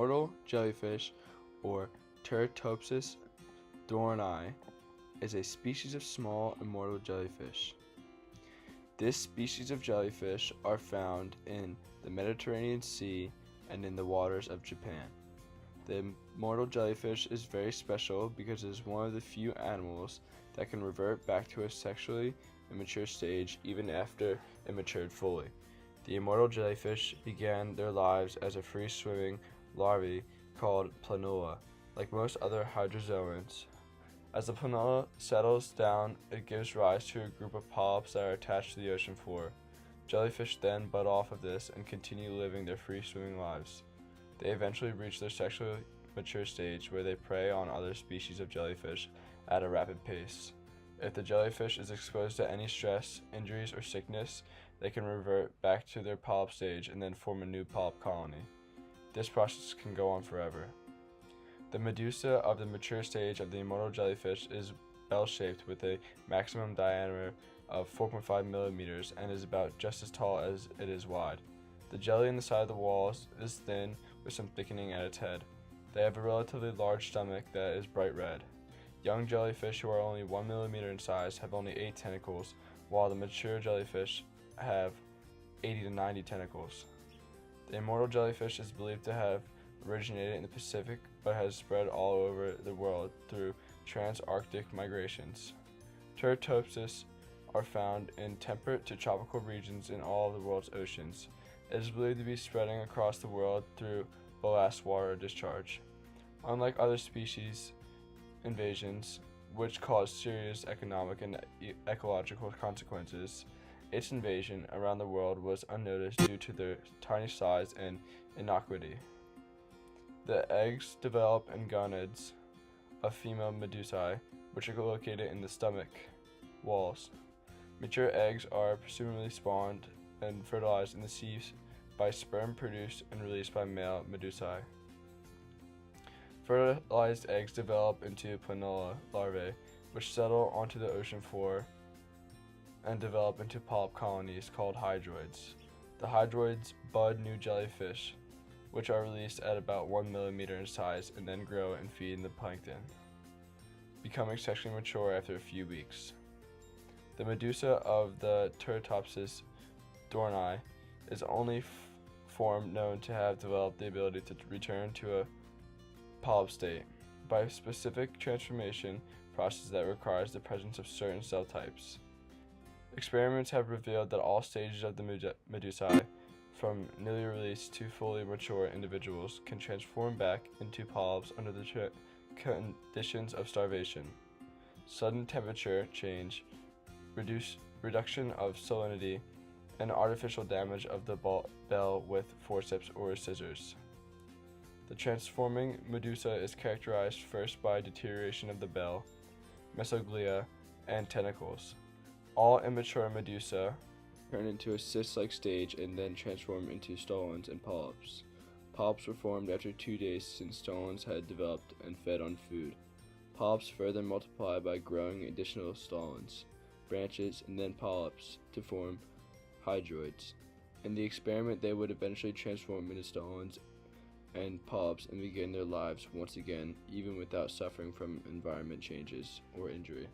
immortal jellyfish, or Turritopsis dohrnii, is a species of small immortal jellyfish. This species of jellyfish are found in the Mediterranean Sea and in the waters of Japan. The immortal jellyfish is very special because it is one of the few animals that can revert back to a sexually immature stage even after it matured fully. The immortal jellyfish began their lives as a free-swimming larvae called planula, like most other hydrozoans. As the planula settles down, it gives rise to a group of polyps that are attached to the ocean floor. Jellyfish then bud off of this and continue living their free-swimming lives. They eventually reach their sexually mature stage where they prey on other species of jellyfish at a rapid pace. If the jellyfish is exposed to any stress, injuries, or sickness, they can revert back to their polyp stage and then form a new polyp colony. This process can go on forever. The medusa of the mature stage of the immortal jellyfish is bell-shaped with a maximum diameter of 4.5 millimeters and is about just as tall as it is wide. The jelly in the side of the walls is thin with some thickening at its head. They have a relatively large stomach that is bright red. Young jellyfish who are only 1 millimeter in size have only 8 tentacles, while the mature jellyfish have 80 to 90 tentacles. The immortal jellyfish is believed to have originated in the Pacific but has spread all over the world through trans-Arctic migrations. Turritopsis are found in temperate to tropical regions in all of the world's oceans. It is believed to be spreading across the world through ballast water discharge. Unlike other species invasions, which cause serious economic and ecological consequences, its invasion around the world was unnoticed due to their tiny size and innocuity. The eggs develop in gonads of female medusae, which are located in the stomach walls. Mature eggs are presumably spawned and fertilized in the sea by sperm produced and released by male medusae. Fertilized eggs develop into planula larvae, which settle onto the ocean floor and develop into polyp colonies called hydroids. The hydroids bud new jellyfish, which are released at about 1 millimeter in size and then grow and feed in the plankton, becoming sexually mature after a few weeks. The medusa of the Turritopsis dohrnii is the only form known to have developed the ability to return to a polyp state by a specific transformation process that requires the presence of certain cell types. Experiments have revealed that all stages of the medusae, from newly released to fully mature individuals, can transform back into polyps under the conditions of starvation. Sudden temperature change, reduction of salinity, and artificial damage of the bell with forceps or scissors. The transforming medusa is characterized first by deterioration of the bell, mesoglia, and tentacles. All immature medusa turn into a cyst-like stage and then transform into stolons and polyps. Polyps were formed after 2 days since stolons had developed and fed on food. Polyps further multiply by growing additional stolons, branches, and then polyps to form hydroids. In the experiment, they would eventually transform into stolons and polyps and begin their lives once again, even without suffering from environment changes or injury.